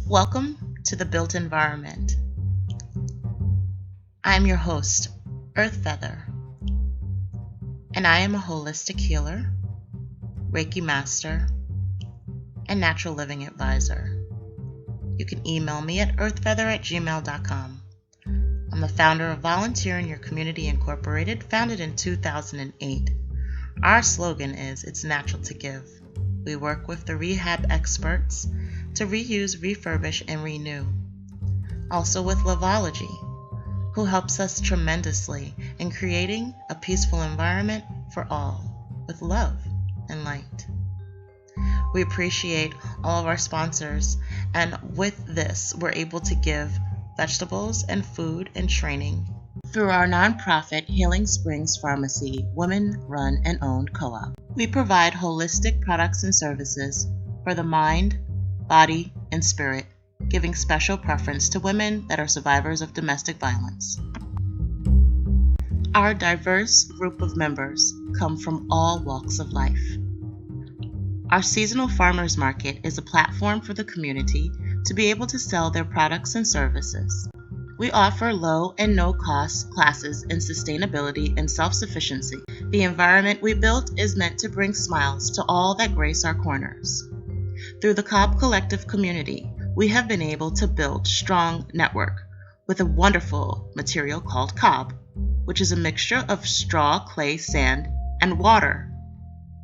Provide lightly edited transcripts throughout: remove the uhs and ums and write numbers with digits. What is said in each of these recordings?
Welcome to the Built Environment. I'm your host, Earth Feather, and I am a holistic healer, Reiki master, and natural living advisor. You can email me at earthfeather@gmail.com. I'm the founder of Volunteer in Your Community Incorporated, founded in 2008. Our slogan is, "It's natural to give." We work with the rehab experts to reuse, refurbish, and renew. Also with Loveology, who helps us tremendously in creating a peaceful environment for all with love and light. We appreciate all of our sponsors, and with this, we're able to give vegetables and food and training through our nonprofit Healing Springs Pharmacy, women-run and owned co-op. We provide holistic products and services for the mind, body, and spirit, giving special preference to women that are survivors of domestic violence. Our diverse group of members come from all walks of life. Our seasonal farmers market is a platform for the community to be able to sell their products and services. We offer low and no cost classes in sustainability and self-sufficiency. The environment we built is meant to bring smiles to all that grace our corners. Through the Cobb Collective community, we have been able to build strong network with a wonderful material called cob, which is a mixture of straw, clay, sand, and water.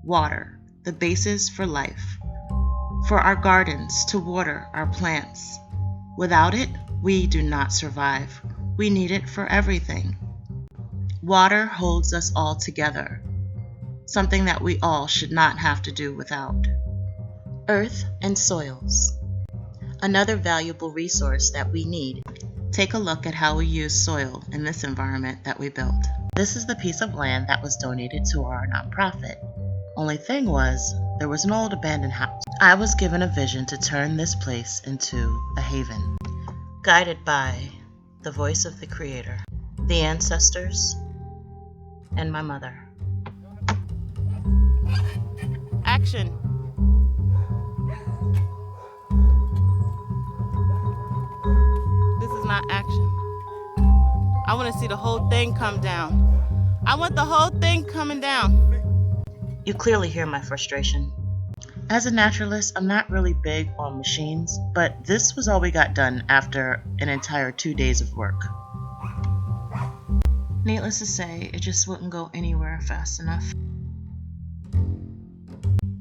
Water, the basis for life, for our gardens to water our plants. Without it, we do not survive. We need it for everything. Water holds us all together, something that we all should not have to do without. Earth and soils, another valuable resource that we need. Take a look at how we use soil in this environment that we built. This is the piece of land that was donated to our nonprofit. Only thing was, there was an old abandoned house. I was given a vision to turn this place into a haven, guided by the voice of the Creator, the ancestors, and my mother. Action! This is not action. I want to see the whole thing come down. I want the whole thing coming down. You clearly hear my frustration. As a naturalist, I'm not really big on machines, but this was all we got done after an entire 2 days of work. Needless to say, it just wouldn't go anywhere fast enough.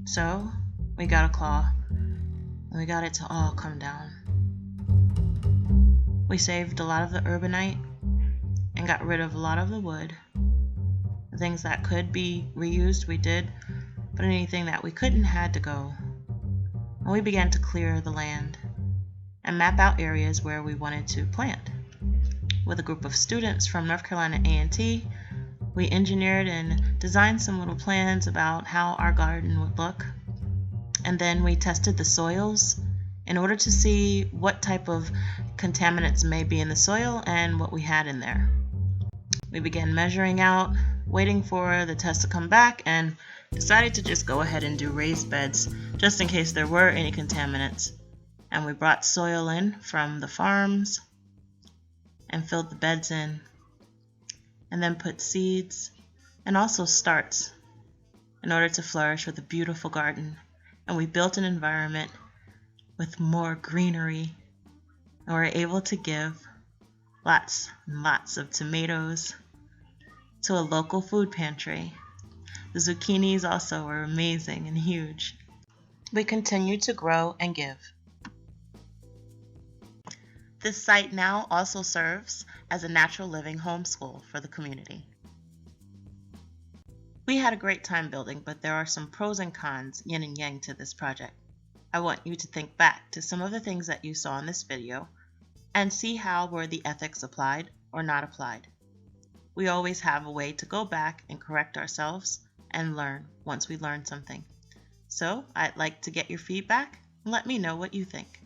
So, we got a claw, and we got it to all come down. We saved a lot of the urbanite and got rid of a lot of the wood. The things that could be reused, we did, but anything that we couldn't had to go. And we began to clear the land and map out areas where we wanted to plant. With a group of students from North Carolina A&T, we engineered and designed some little plans about how our garden would look. And then we tested the soils in order to see what type of contaminants may be in the soil and what we had in there. We began measuring out, waiting for the test to come back, and decided to just go ahead and do raised beds just in case there were any contaminants. And we brought soil in from the farms and filled the beds in, and then put seeds and also starts in order to flourish with a beautiful garden. And we built an environment with more greenery, and we're able to give lots and lots of tomatoes to a local food pantry. The zucchinis also were amazing and huge. We continue to grow and give. This site now also serves as a natural living homeschool for the community. We had a great time building, but there are some pros and cons, yin and yang, to this project. I want you to think back to some of the things that you saw in this video and see how were the ethics applied or not applied. We always have a way to go back and correct ourselves and learn once we learn something. So I'd like to get your feedback and let me know what you think.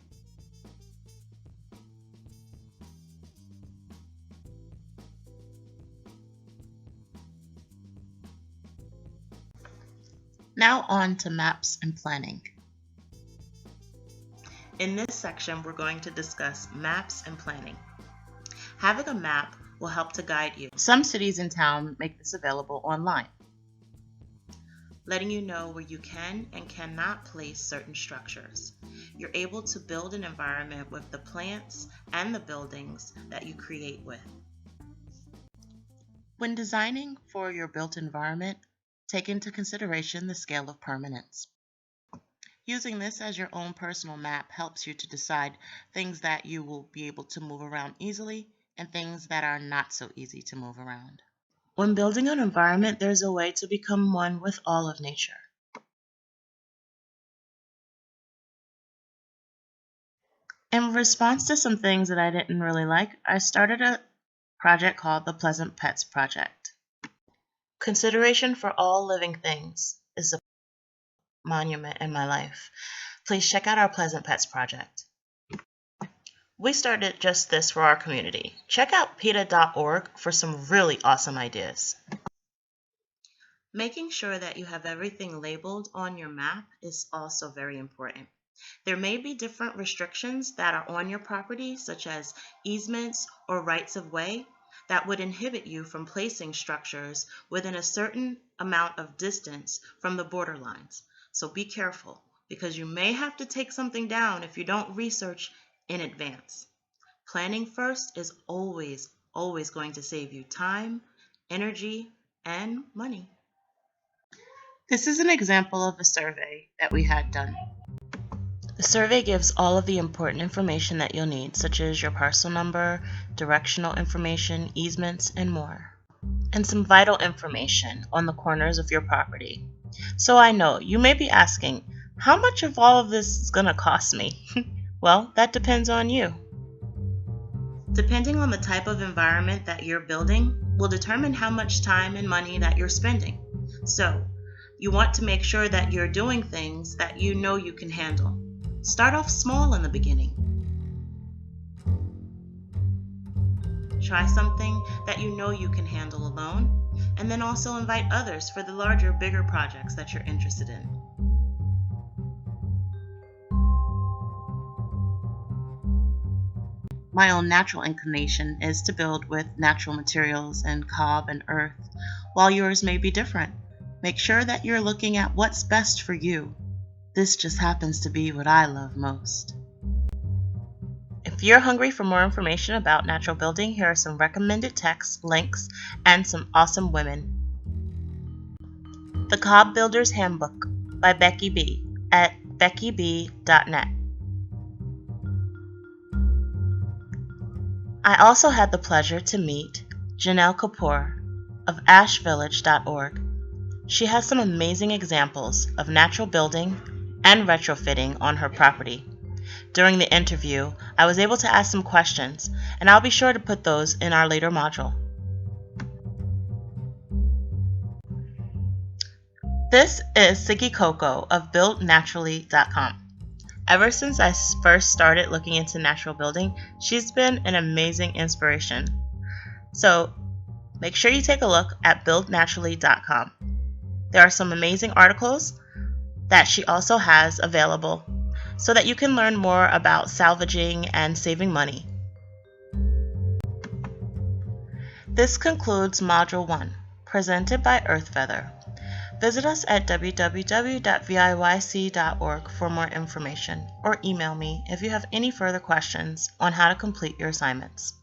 Now on to maps and planning. In this section, we're going to discuss maps and planning. Having a map will help to guide you. Some cities in town make this available online, letting you know where you can and cannot place certain structures. You're able to build an environment with the plants and the buildings that you create with. When designing for your built environment, take into consideration the scale of permanence. Using this as your own personal map helps you to decide things that you will be able to move around easily and things that are not so easy to move around. When building an environment, there's a way to become one with all of nature. In response to some things that I didn't really like, I started a project called the Pleasant Pets Project. Consideration for all living things is a monument in my life. Please check out our Pleasant Pets Project. We started just this for our community. Check out PETA.org for some really awesome ideas. Making sure that you have everything labeled on your map is also very important. There may be different restrictions that are on your property, such as easements or rights of way, that would inhibit you from placing structures within a certain amount of distance from the borderlines. So be careful, because you may have to take something down if you don't research in advance. Planning first is always going to save you time, energy, and money. This is an example of a survey that we had done. The survey gives all of the important information that you'll need, such as your parcel number, directional information, easements, and more, and some vital information on the corners of your property. So I know you may be asking, how much of all of this is going to cost me? Well, that depends on you. Depending on the type of environment that you're building will determine how much time and money that you're spending. So, you want to make sure that you're doing things that you know you can handle. Start off small in the beginning. Try something that you know you can handle alone, and then also invite others for the larger, bigger projects that you're interested in. My own natural inclination is to build with natural materials and cob and earth, while yours may be different. Make sure that you're looking at what's best for you. This just happens to be what I love most. If you're hungry for more information about natural building, here are some recommended texts, links, and some awesome women. The Cob Builder's Handbook by Becky B. at beckyb.net. I also had the pleasure to meet Janelle Kapoor of ashvillage.org. She has some amazing examples of natural building and retrofitting on her property. During the interview, I was able to ask some questions, and I'll be sure to put those in our later module. This is Siggy Coco of BuildNaturally.com. Ever since I first started looking into natural building, she's been an amazing inspiration. So make sure you take a look at BuildNaturally.com. There are some amazing articles that she also has available so that you can learn more about salvaging and saving money. This concludes Module 1, presented by Earthfeather. Visit us at www.viyc.org for more information, or email me if you have any further questions on how to complete your assignments.